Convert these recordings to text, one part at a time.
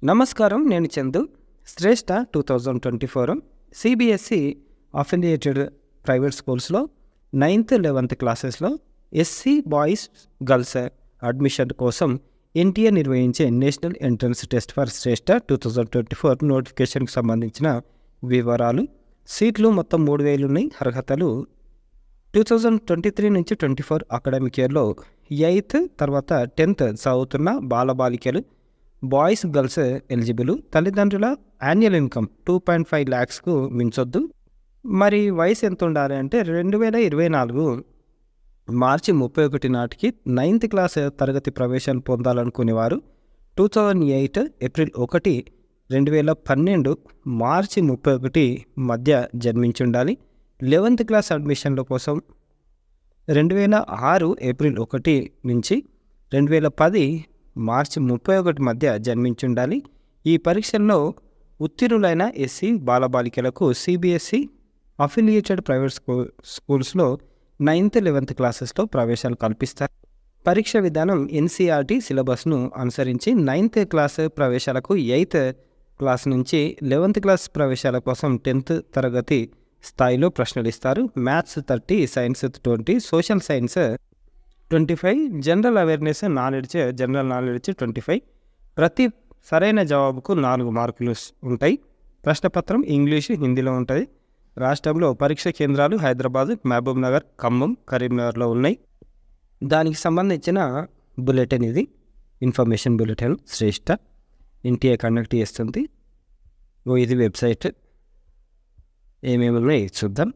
నమస్కారం, నేను Chandu. Shreshta 2024 CBSE affiliated private స్కూల్స్లో 9th 11th క్లాసెస్లో ఎస్సీ బాయ్స్ గర్ల్స్ అడ్మిషన్ కోసం ఎన్టీఏ నిర్వహించే national entrance test for Shreshta 2024 నోటిఫికేషన్కి సంబంధించిన వివరాలు. సీట్లు మొత్తం 3,000 ఉన్నాయి. అర్హతలు 2023 నుంచి 24 అకాడమిక్ ఇయర్లో 8th తర్వాత 10th చదువుతున్న బాలబాలికలు, బాయ్స్ గర్ల్స్ ఎలిజిబుల్. తల్లిదండ్రుల యాన్యువల్ ఇన్కమ్ 2.5 lakhsకు మించొద్దు. మరి వయసు ఎంత ఉండాలి అంటే 2024 మార్చి 31 నాటికి 9th క్లాస్ తరగతి ప్రవేశాలు పొందాలనుకునేవారు 2008 ఏప్రిల్ 1 2012 మార్చి 31 మధ్య జన్మించి ఉండాలి. 11th క్లాస్ అడ్మిషన్ల కోసం 2006 ఏప్రిల్ 1 నుంచి 2010 మార్చి 31 మధ్య జన్మించి ఉండాలి. ఈ పరీక్షల్లో ఉత్తీర్ణులైన ఎస్సీ బాలబాలికలకు సిబిఎస్ఈ అఫిలియేటెడ్ ప్రైవేట్ స్కూల్స్లో 9th 11th క్లాసెస్లో ప్రవేశాలు కల్పిస్తారు. పరీక్ష విధానం ఎన్సీఆర్టీ సిలబస్ను అనుసరించి 9th క్లాస్ ప్రవేశాలకు 8th క్లాస్ నుంచి 11th క్లాస్ ప్రవేశాల కోసం 10th తరగతి స్థాయిలో ప్రశ్నలు ఇస్తారు. Maths 30, science 20, social science 25, general awareness general knowledge 25. ప్రతి సరైన జవాబుకు 4 మార్కులు ఉంటాయి. ప్రశ్నపత్రం ఇంగ్లీషు, హిందీలో ఉంటుంది. రాష్ట్రంలో పరీక్ష కేంద్రాలు హైదరాబాద్, మహబూబ్ నగర్, ఖమ్మం, కరీంనగర్లో ఉన్నాయి. దానికి సంబంధించిన బులెటిన్ ఇది, ఇన్ఫర్మేషన్ బులెటిన్ శ్రేష్ఠ ఎన్టీఏ కండక్ట్ చేస్తుంది. ఇది వెబ్సైట్. ఏమేమి ఉన్నాయి చూద్దాం.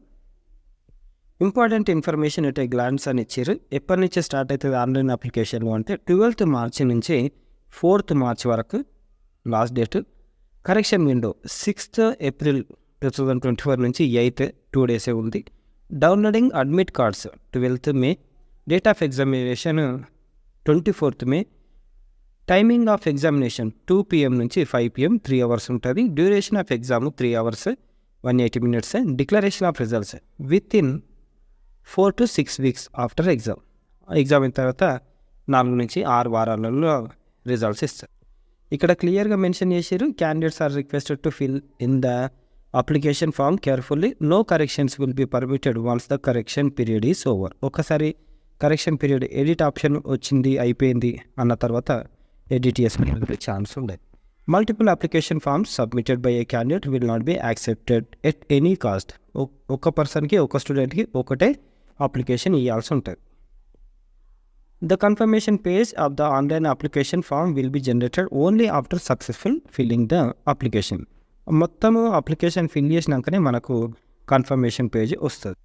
Important information at a glance అని ఇచ్చారు. ఎప్పటి నుంచి స్టార్ట్ అవుతుంది ఆన్లైన్ అప్లికేషన్లు అంటే 12th మార్చి నుంచి 4th మార్చి వరకు last date. Correction window 6th April 2024 నుంచి 8th 2 days ఉంది. Downloading admit cards 12th May. Date of examination 24th May. Timing of examination 2 PM నుంచి 5 PM 3 hours ఉంటుంది. Duration of exam 3 hours 180 minutes. Declaration of results with in 4 to 6 weeks after exam. Exam అయిన తర్వాత 4 నుంచి 6 వారాలలో results ఇస్తారు. ఇక్కడ క్లియర్గా mention చేశారు, candidates are requested to fill in the application form carefully. No corrections will be permitted once the correction period is over. ఒకసారి correction period edit option వచ్చింది, అయిపోయింది అన్న తర్వాత ఎడిట్ చేసుకునే ఛాన్స్ ఉండదు. Multiple application forms submitted by a candidate will not be accepted at any cost. ఒక పర్సన్కి, ఒక స్టూడెంట్కి ఒకటే అప్లికేషన్ ఇవ్వాల్సి ఉంటుంది. The confirmation page of the online application form will be generated only after successful filling the application. మొత్తము application fill చేసినాకనే మనకు confirmation page వస్తుంది.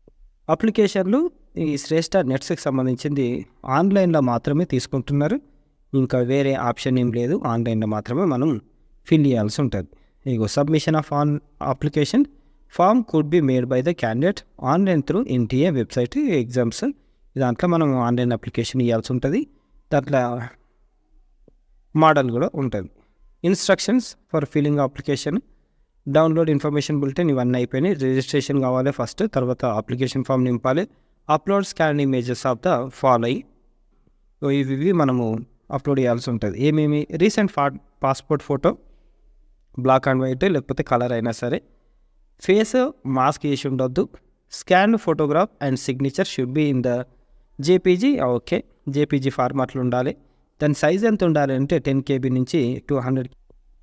అప్లికేషన్లు ఈ శ్రేష్ఠ నెట్స్కి సంబంధించింది ఆన్లైన్లో మాత్రమే తీసుకుంటున్నారు. ఇంకా వేరే ఆప్షన్ ఏం లేదు, ఆన్లైన్లో మాత్రమే మనం ఫిల్ చేయాల్సి ఉంటుంది. ఇగో submission of application form could be made by the candidate online through NTA website exams. దాంట్లో మనం ఆన్లైన్ అప్లికేషన్ ఇవ్వాల్సి ఉంటుంది. దాంట్లో మోడల్ కూడా ఉంటుంది. Instructions for filling application, download information bulletin ఇవన్నీ అయిపోయినాయి. రిజిస్ట్రేషన్ కావాలి ఫస్ట్, తర్వాత అప్లికేషన్ ఫామ్ నింపాలి. Upload scan images of the following. ఇవి మనము అప్లోడ్ చేయాల్సి ఉంటుంది. ఏమేమి? Recent passport photo, black and white లేకపోతే కలర్ అయినా సరే. ఫేస్ మాస్క్ వేసి ఉండొద్దు. Scan photograph and signature should be in the JPG. Okay, JPG ఫార్మాట్లో ఉండాలి. దాని సైజ్ ఎంత ఉండాలి అంటే 10 KB నుంచి 200.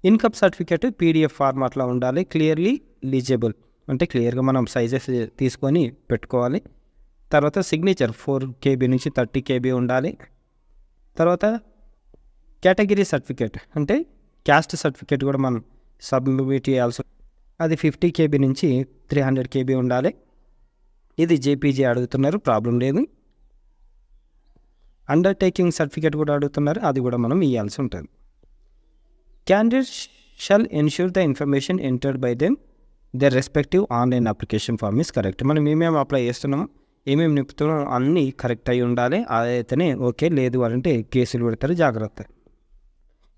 ఇన్కమ్ సర్టిఫికేట్ పీడిఎఫ్ ఫార్మాట్లో ఉండాలి. క్లియర్లీ లీజిబుల్ అంటే క్లియర్గా మనం సైజెస్ తీసుకొని పెట్టుకోవాలి. తర్వాత సిగ్నేచర్ 4 KB నుంచి 30 KB ఉండాలి. తర్వాత కేటగిరీ సర్టిఫికేట్ అంటే క్యాస్ట్ సర్టిఫికేట్ కూడా మనం సబ్మిట్ చేయాల్సి, అది 50 KB నుంచి 300 KB ఉండాలి. ఇది జేపీజీ అడుగుతున్నారు, ప్రాబ్లం లేదు. అండర్టేకింగ్ సర్టిఫికేట్ కూడా అడుగుతున్నారు, అది కూడా మనం ఇవ్వాల్సి ఉంటుంది. Candidates shall ensure the information entered by them their respective online application form is correct. మనం ఏమేమి అప్లై చేస్తున్నామో, ఏమేమి నింపుతున్నామో అన్నీ కరెక్ట్ అయి ఉండాలి. అదైతేనే ఓకే. లేదు అంటే కేసులు పెడతారు, జాగ్రత్త.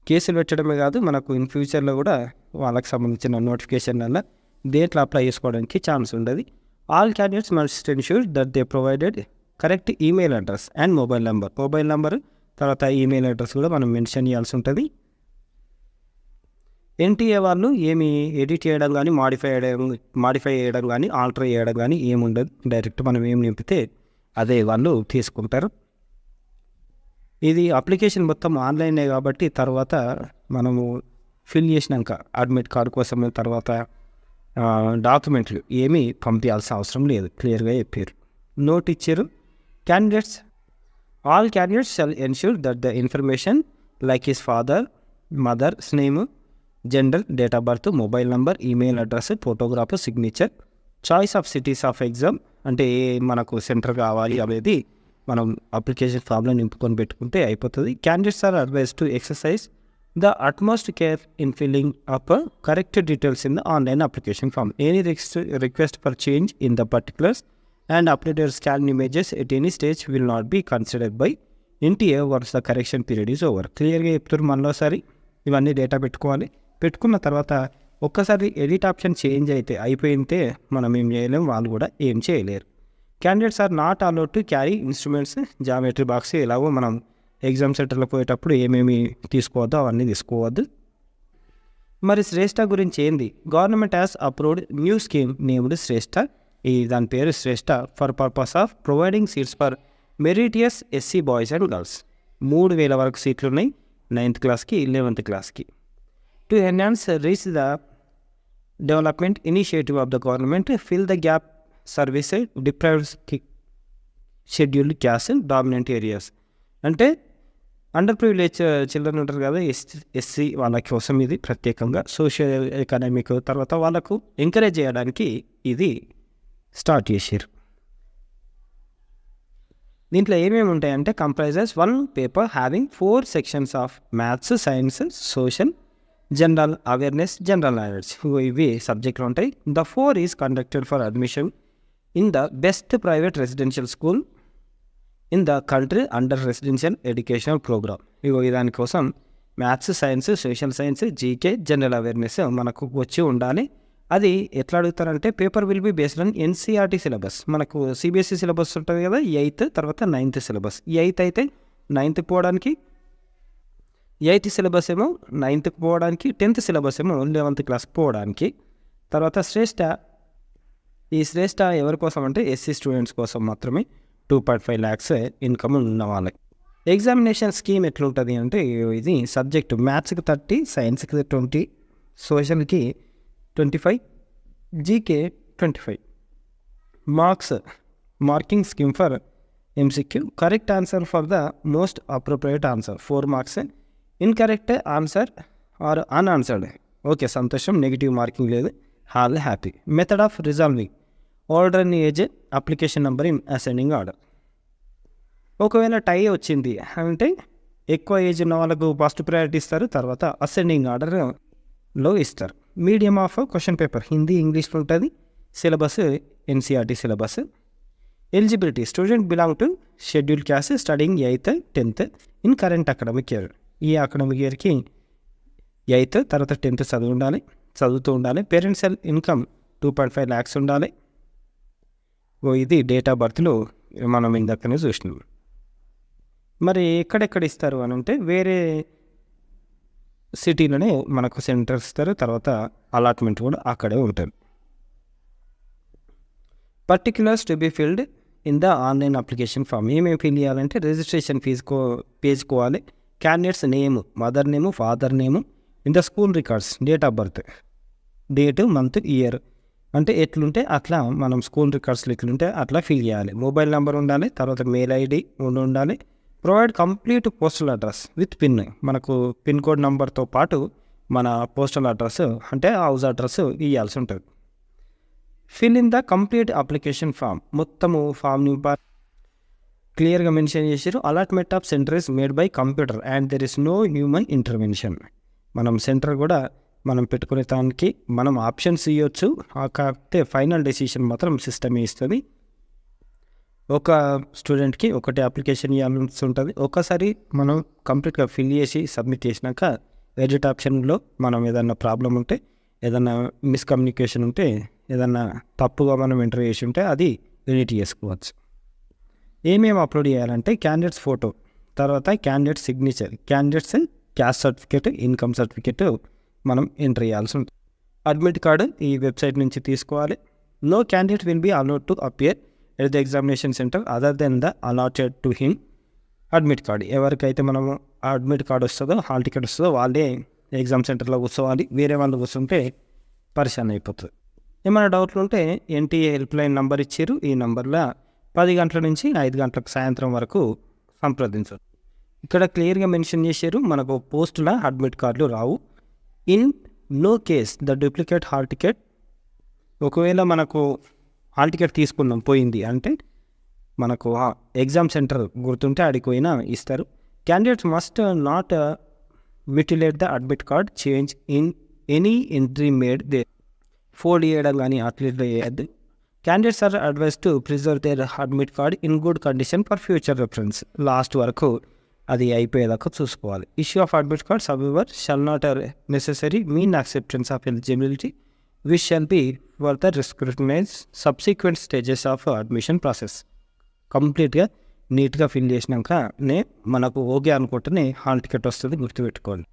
కేసులు పెట్టడమే కాదు, మనకు ఇన్ ఫ్యూచర్లో కూడా వాళ్ళకి సంబంధించిన నోటిఫికేషన్ల దేంట్లో అప్లై చేసుకోవడానికి ఛాన్స్ ఉండదు. All candidates must ensure that they provided correct email address and mobile number తర్వాత ఈమెయిల్ అడ్రస్ కూడా మనం మెన్షన్ చేయాల్సి ఉంటుంది. ఎన్టీఏ వాళ్ళు ఏమి ఎడిట్ చేయడం కానీ మాడిఫై చేయడం కానీ ఆల్టర్ చేయడం కానీ ఏముండదు. డైరెక్ట్ మనం ఏం నింపితే అదే వాళ్ళు తీసుకుంటారు. ఇది అప్లికేషన్ మొత్తం ఆన్లైనే కాబట్టి తర్వాత మనము ఫిల్ చేసినాక అడ్మిట్ కార్డు కోసం తర్వాత డాక్యుమెంట్లు ఏమీ పంపించాల్సిన అవసరం లేదు, క్లియర్గా చెప్పారు. నోట్ ఇచ్చారు, all candidates shall ensure that the information like his father mother's name, gender, date of birth, mobile number, email address, photograph, signature, choice of cities of exam, అంటే మనకు సెంటర్ కావాలి అనేది మనం అప్లికేషన్ ఫామ్లో నింపుకొని పెట్టుకుంటే అయిపోతుంది. Candidates are advise to exercise the utmost care in filling up correct details in the online application form. Any request for change in the particulars and updated scanned images at any stage will not be considered by NTA once the correction period is over. క్లియర్గా చెప్తారు. మనలోసారి ఇవన్నీ data పెట్టుకున్న తర్వాత ఒక్కసారి edit option change అయితే అయిపోయింటే మనం ఏం చేయలేం, వాళ్ళు కూడా ఏం చేయలేరు. Candidates are not allowed to carry instruments, geometry box. ఎలాగో మనం ఎగ్జామ్ సెంటర్లో పోయేటప్పుడు ఏమేమి తీసుకోవద్దో అవన్నీ తీసుకోవద్దు. మరి శ్రేష్ఠ గురించి ఏంది? Government has approved new scheme named Shreshta. దాని పేరు Shreshta for purpose of providing seats for meritorious SC boys and girls. 3,000 వరకు సీట్లు ఉన్నాయి 9th క్లాస్కి 11th క్లాస్కి. To enhance reach the development initiative of the government, fill the gap service deprived scheduled caste dominant areas. అంటే under privilege children ఉంటారు కదా, SC వాళ్ళ కోసం ఇది ప్రత్యేకంగా సోషల్ ఎకనామిక్ తర్వాత వాళ్ళకు ఎంకరేజ్ చేయడానికి ఇది స్టార్ట్ చేశారు. దీంట్లో ఏమేమి ఉంటాయంటే comprises 1 paper having 4 sections of maths, science, social, general awareness, general knowledge. ఇవి సబ్జెక్టులు ఉంటాయి. The 4 is conducted for admission in the best private residential school in the country under residential educational programme. దానికోసం maths, science, social science, GK, general awareness మనకు వచ్చి ఉండాలి. అది ఎట్లా అడుగుతారంటే paper will be based on NCERT syllabus. మనకు CBSE syllabus ఉంటుంది కదా, 8th తర్వాత 9th సిలబస్. 8th అయితే 9th పోవడానికి, 8th సిలబస్ ఏమో 9th పోవడానికి, 10th సిలబస్ ఏమో 11th క్లాస్ పోవడానికి. తర్వాత ఈ శ్రేష్ఠ ఎవరి కోసం అంటే ఎస్సీ స్టూడెంట్స్ కోసం మాత్రమే. 2.5 lakhs ఇన్కమ్ ఉన్న వాళ్ళకి. ఎగ్జామినేషన్ స్కీమ్ ఎట్లుంటుంది అంటే ఇది సబ్జెక్టు మ్యాథ్స్కి 30, సైన్స్కి 20, సోషల్కి 25, GK 25. Marking scheme for MCQ. Correct answer for the most appropriate answer 4 marks. Incorrect answer or unanswered okay సంతోషం, నెగిటివ్ మార్కింగ్ లేదు, హాల్ happy. Method of resolving order in age, application number in ascending order. ఒకవేళ tie వచ్చింది అంటే ఎక్కువ age ఉన్న వాళ్ళకు first priority ఇస్తారు, తర్వాత అసెండింగ్ ఆర్డర్లో ఇస్తారు. Medium of question paper Hindi, ఇంగ్లీష్లో ఉంటుంది. Syllabus NCERT syllabus. Eligibility student belong to schedule caste studying 8th, 10th in current academic year. ఈ అకాడమిక్ ఇయర్కి 8th తర్వాత 10th చదువుతూ ఉండాలి. పేరెంట్స్ ఇన్కమ్ 2.5 lakhs ఉండాలి. ఇది డేట్ ఆఫ్ బర్త్లో మనం ఇందాకనే చూసినాం. మరి ఎక్కడెక్కడ ఇస్తారు అని అంటే వేరే సిటీలోనే మనకు సెంటర్ ఇస్తారు, తర్వాత అలాట్మెంట్ కూడా అక్కడే ఉంటుంది. Particulars to be filled in the online application form. ఏమేమి ఫిల్ చేయాలంటే రిజిస్ట్రేషన్ పేజ్కోవాలి, candidates name, mother name, father name, in the school records, date of birth, date, month, year అంటే ఎట్లుంటే అట్లా మనం స్కూల్ రికార్డ్స్లో ఎట్లుంటే అట్లా ఫిల్ చేయాలి. మొబైల్ నెంబర్ ఉండాలి, తర్వాత మెయిల్ ఐడి ఉండాలి. Provide complete postal address with pin. మనకు పిన్ కోడ్ నెంబర్తో పాటు మన పోస్టల్ అడ్రస్ అంటే హౌస్ అడ్రస్ ఇవ్వాల్సి ఉంటుంది. Fill in the complete application form. మొత్తము ఫామ్ నింపాలి, క్లియర్గా మెన్షన్ చేశారు. Allotment of centre is made by computer and there is no human intervention. మనం సెంటర్ కూడా మనం పెట్టుకునే దానికి మనం ఆప్షన్స్ ఇవ్వచ్చు, కాకపోతే ఫైనల్ డెసిషన్ మాత్రం సిస్టమే ఇస్తుంది. ఒక స్టూడెంట్కి ఒకటి అప్లికేషన్ ఇవ్వాల్సి ఉంటుంది. ఒకసారి మనం కంప్లీట్గా ఫిల్ చేసి సబ్మిట్ చేసినాక ఎడిట్ ఆప్షన్లో మనం ఏదన్నా ప్రాబ్లం ఉంటే, ఏదన్నా మిస్కమ్యూనికేషన్ ఉంటే, ఏదన్నా తప్పుగా మనం ఎంటర్ చేసి ఉంటే అది ఎడిట్ చేసుకోవచ్చు. ఏమేమి అప్లోడ్ చేయాలంటే క్యాండిడేట్స్ ఫోటో, తర్వాత candidate signature, candidates caste certificate, income certificate, మనం ఎంటర్ చేయాల్సి ఉంటుంది. అడ్మిట్ కార్డు ఈ వెబ్సైట్ నుంచి తీసుకోవాలి. No candidate will be allowed to appear at the examination centre other than the allotted to him admit card. ఎవరికైతే మనము admit card వస్తుందో, hall ticket వస్తుందో వాళ్ళే ఎగ్జామ్ సెంటర్లో కూర్చోవాలి. వేరే వాళ్ళు కూర్చుంటే పరిశాన్ అయిపోతుంది. ఏమైనా డౌట్లు ఉంటే ఎన్టీఏ హెల్ప్ లైన్ నంబర్ ఇచ్చారు. ఈ నంబర్లో 10 గంటల నుంచి 5 గంటలకు సాయంత్రం వరకు సంప్రదించరు. ఇక్కడ క్లియర్గా మెన్షన్ చేశారు, మనకు పోస్టుల అడ్మిట్ కార్డులు రావు. In no case the duplicate hall ticket, ఒకవేళ మనకు హాల్ టికెట్ తీసుకున్నాం పోయింది అంటే మనకు ఎగ్జామ్ సెంటర్ గుర్తుంటే ఆడికి పోయినా ఇస్తారు. Candidates must not mutilate the admit card change in any entry made they fold చేయడం కానీ అట్లా చేయద్దు. Candidates are advise to preserve their admit card in good condition for future reference. Last వరకు అది అయిపోయేదాకా చూసుకోవాలి. Issue of admit cards however shall not necessary mean acceptance of eligibility which shall be further scrutinize subsequent stages of admission process. కంప్లీట్గా నీట్గా fill చేసినాకనే మనకు okay అనుకుంటేనే hall ticket వస్తుంది, గుర్తుపెట్టుకోవాలి.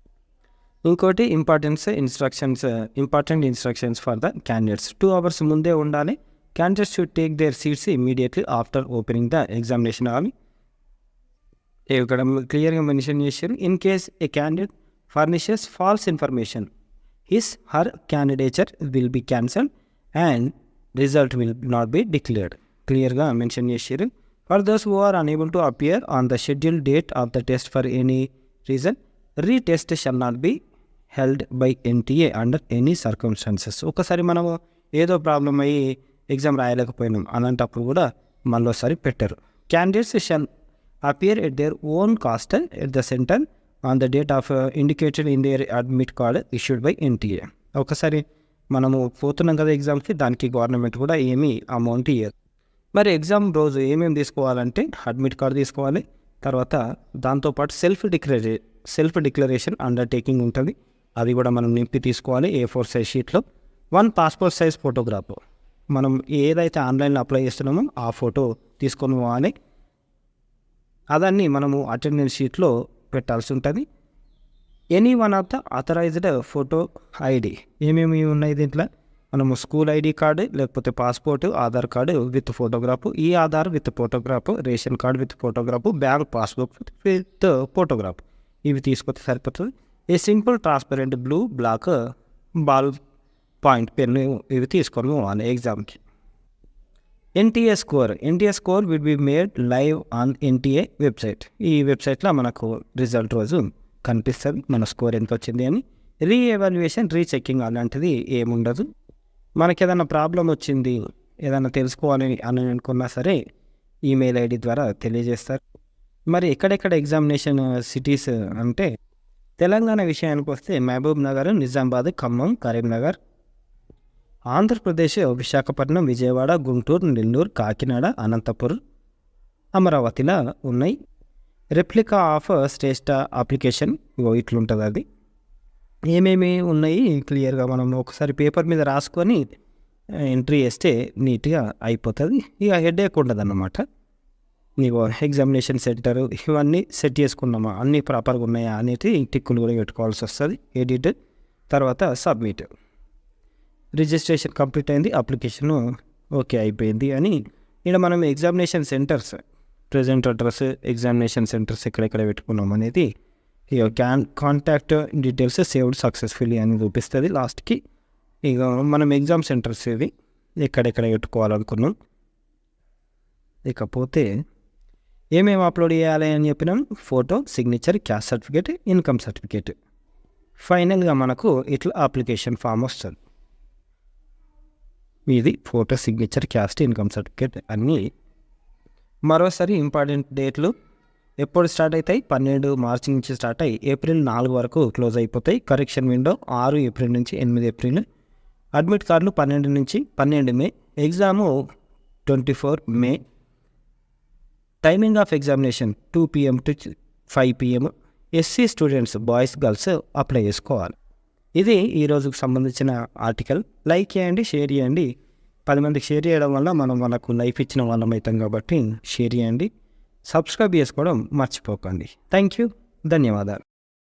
ఇంకోటి important instructions for the candidates. 2 hours ముందే ఉండాలి. Candidates should take their seats immediately after opening the examination hall. ఇక్కడ క్లియర్గా మెన్షన్ చేశారు, in case a candidate furnishes false information his her candidature will be cancelled and result will not be declared. క్లియర్గా mention చేశారు. For those who are unable to appear on the schedule date of the test for any reason retest shall not be held by NTA under any circumstances. ఒకసారి మనము ఏదో problem అయ్యి exam రాయలేకపోయినాం అలాంటప్పుడు కూడా మళ్ళీసారి పెట్టారు. Candidates shall appear at their own cost at the centre on the date of indicated in there admit card issued by NTA. ఒకసారి మనము పోతున్నాం కదా ఎగ్జామ్కి, దానికి గవర్నమెంట్ కూడా ఏమీ అమౌంట్ ఇవ్వదు. మరి ఎగ్జామ్ రోజు ఏమేమి తీసుకోవాలంటే అడ్మిట్ కార్డు తీసుకోవాలి. తర్వాత దాంతోపాటు సెల్ఫ్ డిక్లరేషన్ అండర్టేకింగ్ ఉంటుంది, అది కూడా మనం నింపి తీసుకోవాలి. A4 సైజ్ షీట్లో 1 పాస్పోర్ట్ సైజ్ ఫోటోగ్రాఫ్, మనం ఏదైతే ఆన్లైన్లో అప్లై చేస్తున్నామో ఆ ఫోటో తీసుకొని పోవాలి. అదన్నీ మనము అటెండెన్స్ షీట్లో పెట్టాల్సి ఉంటుంది. Any one of the authorised photo ID. ఏమేమి ఉన్నాయి దీంట్లో, మనము స్కూల్ ఐడి కార్డు, లేకపోతే passport, Aadhaar card with photograph, ఈ Aadhaar with photograph, ration card with photograph, bank passbook with photograph, ఇవి తీసుకొస్తే సరిపోతుంది. A simple transparent blue black ball point pen, ఇవి తీసుకొని పోవాలి ఎగ్జామ్కి. NTA score will be made live on NTA website. ఈ వెబ్సైట్లో మనకు రిజల్ట్ రోజు కనిపిస్తుంది మన స్కోర్ ఎంత వచ్చింది అని. రీఎవాల్యుయేషన్, రీచెకింగ్ అలాంటిది ఏముండదు. మనకి ఏదైనా ప్రాబ్లం వచ్చింది, ఏదైనా తెలుసుకోవాలి అని అనుకున్నా సరే ఈమెయిల్ ఐడి ద్వారా తెలియజేస్తారు. మరి ఎక్కడెక్కడ ఎగ్జామినేషన్ సిటీస్ అంటే తెలంగాణ విషయానికి వస్తే మహబూబ్ నగర్, నిజామాబాద్, ఖమ్మం, కరీంనగర్. ఆంధ్రప్రదేశ్ విశాఖపట్నం, విజయవాడ, గుంటూరు, నెల్లూరు, కాకినాడ, అనంతపురం, అమరావతిలో ఉన్నాయి. రెప్లికా ఆఫ్ శ్రేష్ఠ అప్లికేషన్ ఇట్లుంటుంది. అది ఏమేమి ఉన్నాయి క్లియర్గా మనం ఒకసారి పేపర్ మీద రాసుకొని ఎంట్రీ చేస్తే నీట్గా అయిపోతుంది. ఇక హెడేక్ ఉండదు అన్నమాట. నీకు ఎగ్జామినేషన్ సెంటర్ ఇవన్నీ సెట్ చేసుకున్నామా, అన్నీ ప్రాపర్గా ఉన్నాయా అనేది టిక్కులు కూడా పెట్టుకోవాల్సి వస్తుంది. ఎడిట్, తర్వాత సబ్మిట్. రిజిస్ట్రేషన్ కంప్లీట్ అయింది, అప్లికేషన్ ఓకే అయిపోయింది అని. ఇక్కడ మనం examination centres, present address, examination centres ఎక్కడెక్కడ పెట్టుకున్నాం అనేది ఇక కాంటాక్ట్ డీటెయిల్స్ సేవ్డ్ సక్సెస్ఫుల్లీ అని చూపిస్తుంది లాస్ట్కి. ఇక మనం ఎగ్జామ్ సెంటర్స్ ఇవి ఎక్కడెక్కడ పెట్టుకోవాలనుకున్నాం. ఇకపోతే ఏమేమి అప్లోడ్ చేయాలి అని చెప్పినాం, photo, signature, caste certificate, income certificate. ఫైనల్గా మనకు ఇట్లా అప్లికేషన్ ఫామ్ వస్తుంది. ఇది photo, signature, caste, income certificate అన్నీ. మరోసారి ఇంపార్టెంట్ డేట్లు ఎప్పుడు స్టార్ట్ అవుతాయి, 12 మార్చి నుంచి స్టార్ట్ అయ్యి ఏప్రిల్ 4 వరకు క్లోజ్ అయిపోతాయి. కరెక్షన్ విండో 6 ఏప్రిల్ నుంచి 8 ఏప్రిల్. అడ్మిట్ కార్డులు 12 నుంచి 12 May. Exam 24 May. Timing of examination 2 PM to 5 PM. SC students boys girls apply చేసుకోవాలి. ఇది ఈరోజుకు సంబంధించిన ఆర్టికల్. లైక్ చేయండి, షేర్ చేయండి. 10 మందికి షేర్ చేయడం వల్ల మనకు లైఫ్ ఇచ్చిన వాళ్ళం అవుతాం కాబట్టి షేర్ చేయండి. సబ్స్క్రైబ్ చేసుకోవడం మర్చిపోకండి. థ్యాంక్ యూ, ధన్యవాదాలు.